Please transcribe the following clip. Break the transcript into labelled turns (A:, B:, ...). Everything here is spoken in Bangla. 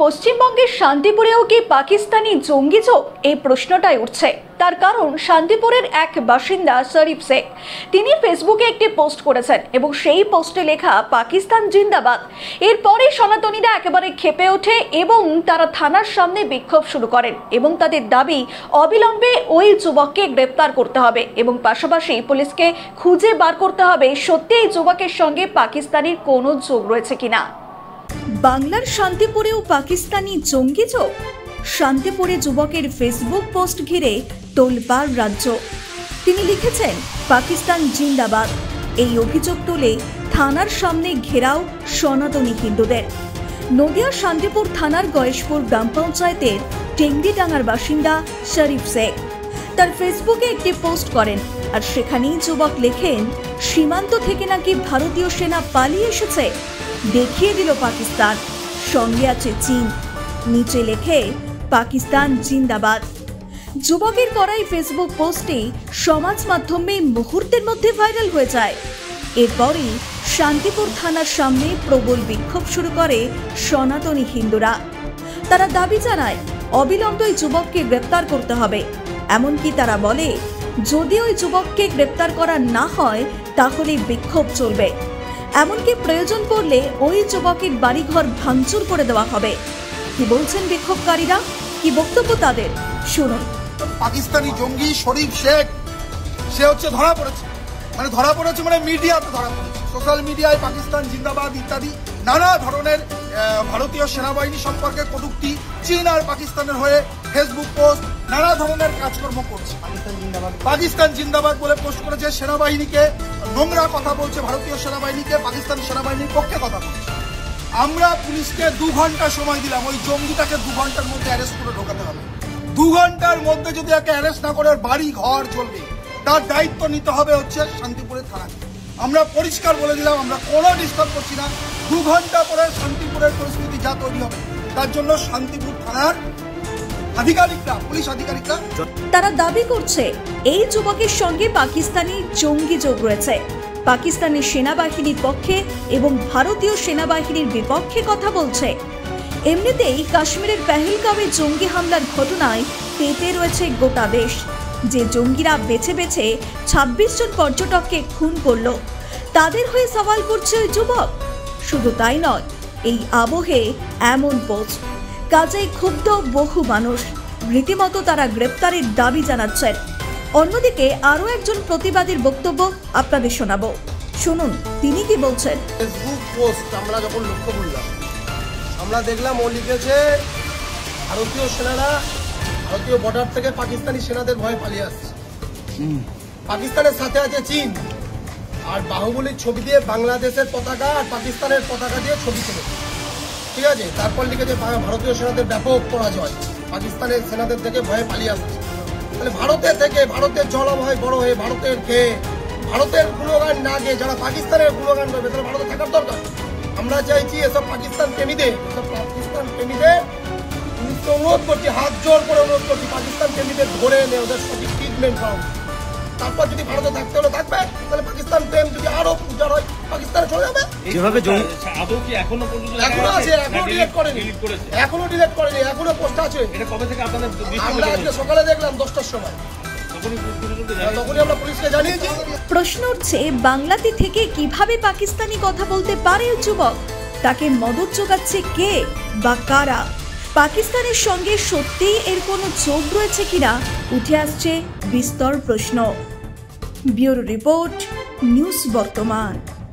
A: পশ্চিমবঙ্গের শান্তিপুরেও কি পাকিস্তানি জঙ্গি যোগ, এই প্রশ্নটাই উঠছে। তার কারণ শান্তিপুরের এক বাসিন্দা শরীফ শেখ, তিনি ফেসবুকে একটি পোস্ট করেছেন এবং সেই পোস্টে লেখা পাকিস্তান জিন্দাবাদ। এরপরে সনাতনীরা একেবারে ক্ষেপে ওঠে এবং তারা থানার সামনে বিক্ষোভ শুরু করেন এবং তাদের দাবি অবিলম্বে ওই যুবককে গ্রেপ্তার করতে হবে এবং পাশাপাশি পুলিশকে খুঁজে বার করতে হবে সত্যি এই যুবকের সঙ্গে পাকিস্তানির কোনো যোগ রয়েছে কিনা। বাংলার শান্তিপুরেও পাকিস্তানি জঙ্গি যোগ? শান্তিপুরে যুবকের ফেসবুক পোস্ট ঘিরে তোলপাড় রাজ্য। তিনি লিখেছেন পাকিস্তান জিন্দাবাদ। এই অভিযোগ তুলে থানার সামনে ঘেরাও সনাতনী হিন্দুদের। নদিয়া শান্তিপুর থানার গয়েশপুর গ্রাম পঞ্চায়েতের টেংরিডাঙ্গার বাসিন্দা শরীফ শেখ তার ফেসবুকে একটি পোস্ট করেন আর সেখানেই যুবক লেখেন সীমান্ত থেকে নাকি ভারতীয় সেনা পালিয়ে এসেছে, দেখিয়ে দিল পাকিস্তান, সঙ্গে আছে চীন। নিচে লেখে পাকিস্তান জিন্দাবাদ। যুবকের করা এই ফেসবুক পোস্টে সমাজ মাধ্যমে মুহূর্তের মধ্যে ভাইরাল হয়ে যায়। এরপরই শান্তিপুর থানার সামনে প্রবল বিক্ষোভ শুরু করে সনাতনী হিন্দুরা। তারা দাবি জানায় অবিলম্বে ওই যুবককে গ্রেপ্তার করতে হবে। এমনকি তারা বলে যদি ওই যুবককে গ্রেপ্তার করা না হয় তাহলে বিক্ষোভ চলবে। এমনকি প্রয়োজন পড়লে ওই যুবকের বাড়িঘর ভাঙচুর করে দেওয়া হবে। কি বলছেন বিক্ষোভকারীরা, কি বক্তব্য তাদের, শুনুন।
B: পাকিস্তানি জঙ্গি শরীফ শেখ সে হচ্ছে ধরা পড়েছে মানে মিডিয়াতে ধরা পড়েছে, সোশ্যাল মিডিয়ায় পাকিস্তান জিন্দাবাদ ইত্যাদি নানা ধরনের ভারতীয় সেনাবাহিনী সম্পর্কে কটূক্তি, চীন আর পাকিস্তানের হয়ে ফেসবুক পোস্ট, নানা ধরনের কাজকর্ম করছে। পাকিস্তান জিন্দাবাদ বলে পোস্ট করেছে, সেনাবাহিনীকে নোংরা কথা বলছে, ভারতীয় সেনাবাহিনীকে পাকিস্তান সেনাবাহিনীর পক্ষে কথা বলছে। আমরা পুলিশকে 2 ঘন্টা সময় দিলাম, ওই জঙ্গিটাকে 2 ঘন্টার মধ্যে অ্যারেস্ট করে ঢোকাতে হবে। 2 ঘন্টার মধ্যে যদি একে অ্যারেস্ট না করে বাড়ি ঘর চলবে, তার দায়িত্ব নিতে হবে হচ্ছে শান্তিপুরের থানাকে। আমরা পরিষ্কার বলে দিলাম আমরা কোনো ডিস্টার্ব করছি না। 2 ঘন্টা পরে শান্তিপুরের পরিস্থিতি যা তৈরি হবে তার জন্য শান্তিপুর থানার আধিকারিকরা, পুলিশ আধিকারিকরা
A: তারা দাবি করছে এই যুবকের সঙ্গে পাকিস্তানি জঙ্গি যোগ রয়েছে। পাকিস্তানি সেনাবাহিনীর পক্ষে এবং ভারতীয় সেনাবাহিনীর বিপক্ষে কথা বলছে। এমনিতেই কাশ্মীরের পেহেলগাঁওয়ে জঙ্গি হামলার ঘটনায় পেতে রয়েছে গোটা দেশ। যে জঙ্গিরা বেছে বেছে 26 জন পর্যটককে খুন করল, তাদের হয়ে সওয়াল করছে ওই যুবক। শুধু তাই নয়, এই আবহে এমন পোস্ট, কাজেই ক্ষুব্ধ বহু মানুষ। রীতিমতো তারা গ্রেপ্তারের দাবি জানাচ্ছেন। অন্যদিকে আরো একজন প্রতিবাদীর বক্তব্য আপনাদের শোনাবো, শুনুন তিনি কি বলছেন।
C: ফেসবুক পোস্ট আমরা যখন লক্ষ্য করলাম, আমরা দেখলাম ও লিখেছে ভারতীয় সেনারা ভারতীয় বর্ডার থেকে পাকিস্তানি সেনাদের ভয়ে পালিয়ে আসছে, পাকিস্তানের সাথে আছে চীন, আর বাহুবলীর ছবি দিয়ে বাংলাদেশের পতাকা আর পাকিস্তানের পতাকা দিয়ে ছবি তুলেছে, ঠিক আছে। তারপর লিখেছে ভারতীয় সেনাদের ব্যাপক পরাজয়, পাকিস্তানের সেনাদের থেকে ভয়ে পালিয়ে আসছে। তাহলে ভারতের থেকে, ভারতের জলভয় বড় হয়ে ভারতের খেয়ে, ভারতের গুণগান না গিয়ে যারা পাকিস্তানের গুণগান করবে তাহলে ভারতে থাকার দরকার। আমরা চাইছি এসব পাকিস্তান প্রেমীদের পুলিশকে অনুরোধ করছি, হাত জোর করে অনুরোধ করছি, পাকিস্তান প্রেমীদের ধরে এনে ওদের সঠিক ট্রিটমেন্ট করা উচিত। তারপর যদি ভারতে থাকতে হলে থাকবে, তাহলে পাকিস্তান প্রেম যদি আরো উজাড় হয় পাকিস্তানে চলে যাবে। এখনো আছে, এখনো ডিলিট করেনি, এখনো পোস্ট আছে। আমরা আজকে সকালে দেখলাম 10টার সময়, তখনই আমরা পুলিশকে জানিয়েছি।
A: প্রশ্ন উঠছে বাংলাতে থেকে কিভাবে পাকিস্তানি কথা বলতে পারে যুবক? তাকে মদত যোগাচ্ছে কে বা কারা? পাকিস্তানের সঙ্গে সত্যি এর কোনো যোগ রয়েছে কিনা উঠে আসছে বিস্তর প্রশ্ন। ব্যুরো রিপোর্ট, নিউজ বর্তমান।